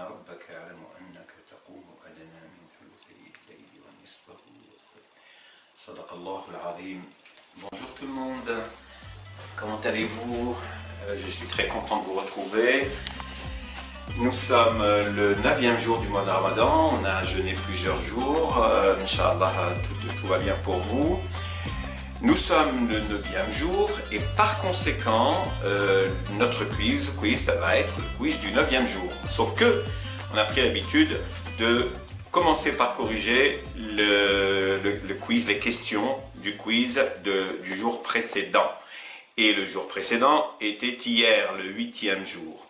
ربك يعلم أنك تقوم أدنى من ثلثي الليل ونصفه صدق الله العظيم. Bonjour tout le monde, comment allez-vous? Je suis très content de vous retrouver. Nous sommes le 9e jour du mois de Ramadan, on a jeûné plusieurs jours, Inch'Allah tout va bien pour vous. Nous sommes le 9e jour et par conséquent, notre quiz, ça va être le quiz du 9e jour. Sauf que, on a pris l'habitude de commencer par corriger le quiz, les questions du quiz du jour précédent. Et le jour précédent était hier, le 8e jour.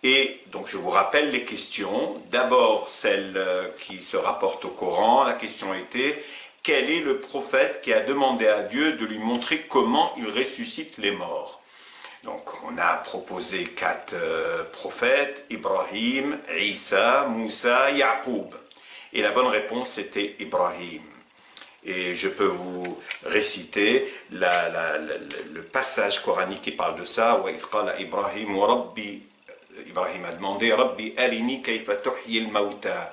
Et donc je vous rappelle les questions. D'abord celle qui se rapporte au Coran. La question était: quel est le prophète qui a demandé à Dieu de lui montrer comment il ressuscite les morts? Donc on a proposé 4 prophètes: Ibrahim, Isa, Moussa, Yaqub. Et la bonne réponse était Ibrahim. Et je peux vous réciter le passage coranique qui parle de ça. Wa idh qala Ibrahim wa Rabbi. Ibrahim a demandé: Rabbi arini kayfa tuhyi al-mawta.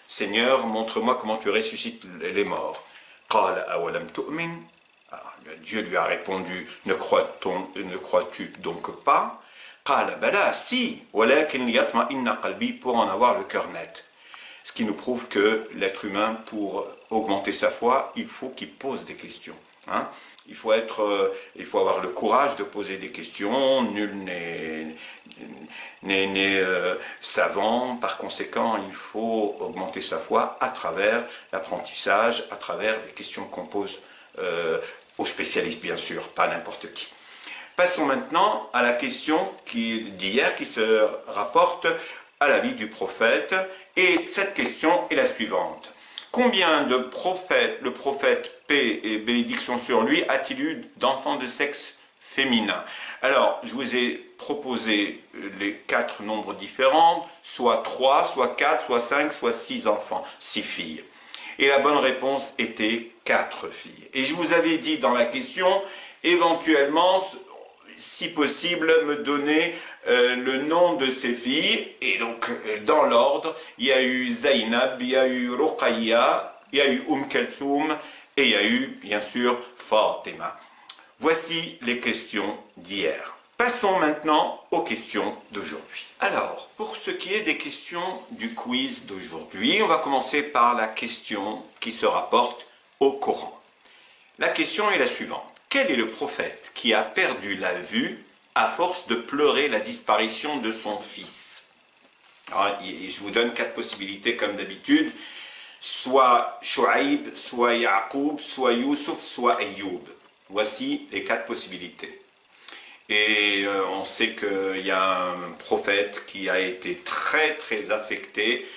Seigneur, montre-moi comment tu ressuscites les morts. Qala awalam tu'min. Dieu lui a répondu: ne crois-tu donc pas? Qala bala, si, walakin liyatma'inna qalbi, pour en avoir le cœur net. Ce qui nous prouve que l'être humain, pour augmenter sa foi, il faut qu'il pose des questions. Il faut avoir le courage de poser des questions. Nul n'est savant. Par conséquent, il faut augmenter sa foi à travers l'apprentissage, à travers les questions qu'on pose aux spécialistes, bien sûr, pas n'importe qui. Passons maintenant à la question d'hier qui se rapporte à la vie du prophète. Et cette question est la suivante. Combien de prophètes, le prophète, paix et bénédiction sur lui, a-t-il eu d'enfants de sexe féminin? Alors, je vous ai proposé les 4 nombres différents, soit 3, soit 4, soit 5, soit 6 enfants, 6 filles. Et la bonne réponse était 4 filles. Et je vous avais dit dans la question, éventuellement, si possible, me donner le nom de ces filles. Et donc, dans l'ordre, il y a eu Zainab, il y a eu Ruqayya, il y a eu Kalthoum, et il y a eu, bien sûr, Fatima. Voici les questions d'hier. Passons maintenant aux questions d'aujourd'hui. Alors, pour ce qui est des questions du quiz d'aujourd'hui, on va commencer par la question qui se rapporte au Coran. La question est la suivante. Quel est le prophète qui a perdu la vue à force de pleurer la disparition de son fils? Alors, je vous donne 4 possibilités comme d'habitude. Soit Shu'aib, soit Yaqub, soit Youssouf, soit Ayoub. Voici les 4 possibilités. Et on sait qu'il y a un prophète qui a été très très affecté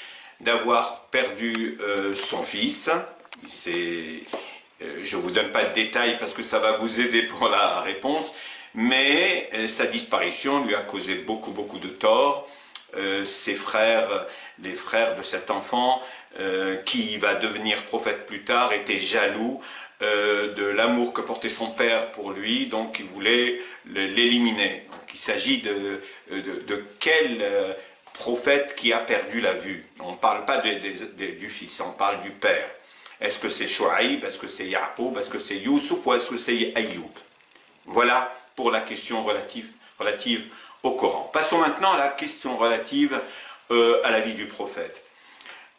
d'avoir perdu son fils. Je ne vous donne pas de détails parce que ça va vous aider pour la réponse, mais sa disparition lui a causé beaucoup de tort. Ses frères, les frères de cet enfant qui va devenir prophète plus tard, étaient jaloux de l'amour que portait son père pour lui, donc il voulait l'éliminer. Donc, il s'agit de quel prophète qui a perdu la vue. On ne parle pas du fils, on parle du père. Est-ce que c'est Shu'aib, est-ce que c'est Yaqub, est-ce que c'est Youssouf ou est-ce que c'est Ayoub? Voilà pour la question relative au Coran. Passons maintenant à la question relative à la vie du prophète.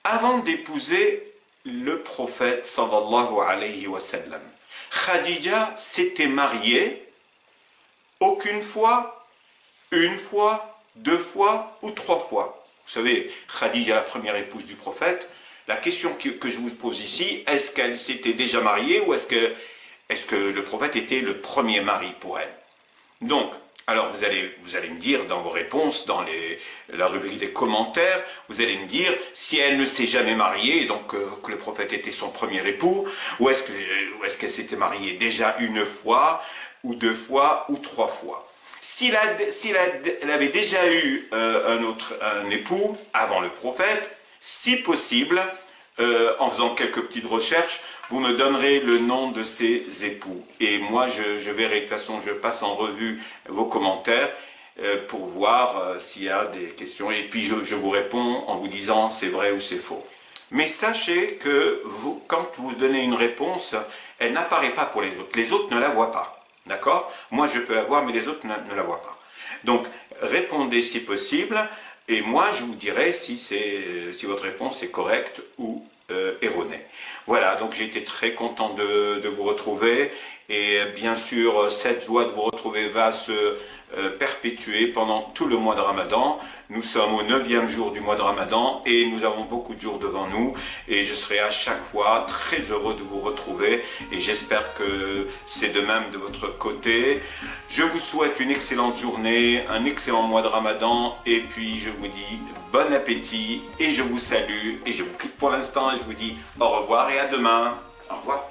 Avant d'épouser le prophète sallallahu alayhi wa sallam, Khadija s'était mariée aucune fois, une fois, 2 fois ou 3 fois. Vous savez, Khadija, la première épouse du prophète. La question que je vous pose ici, est-ce qu'elle s'était déjà mariée ou est-ce que le prophète était le premier mari pour elle? Donc, alors vous allez me dire dans vos réponses, dans la rubrique des commentaires, vous allez me dire si elle ne s'est jamais mariée, donc que le prophète était son premier époux, ou est-ce qu'elle s'était mariée déjà 1 fois, ou 2 fois, ou 3 fois. Si elle avait déjà eu un époux avant le prophète, si possible, en faisant quelques petites recherches, vous me donnerez le nom de ses époux. Et moi, je verrai, de toute façon, je passe en revue vos commentaires. pour voir s'il y a des questions. Et puis je vous réponds en vous disant c'est vrai ou c'est faux. Mais sachez que vous, quand vous donnez une réponse, elle n'apparaît pas pour les autres. Les autres ne la voient pas. D'accord? Moi, je peux la voir, mais les autres ne la voient pas. Donc, répondez si possible, et moi, je vous dirai si votre réponse est correcte ou erronée. Voilà, donc j'ai été très content de vous retrouver, et bien sûr, cette joie de vous retrouver va se perpétuer pendant tout le mois de Ramadan. Nous sommes au 9e jour du mois de Ramadan et nous avons beaucoup de jours devant nous, et je serai à chaque fois très heureux de vous retrouver, et j'espère que c'est de même de votre côté. Je vous souhaite une excellente journée, un excellent mois de Ramadan, et puis je vous dis bon appétit et je vous salue et je vous quitte pour l'instant et je vous dis au revoir et à demain. Au revoir.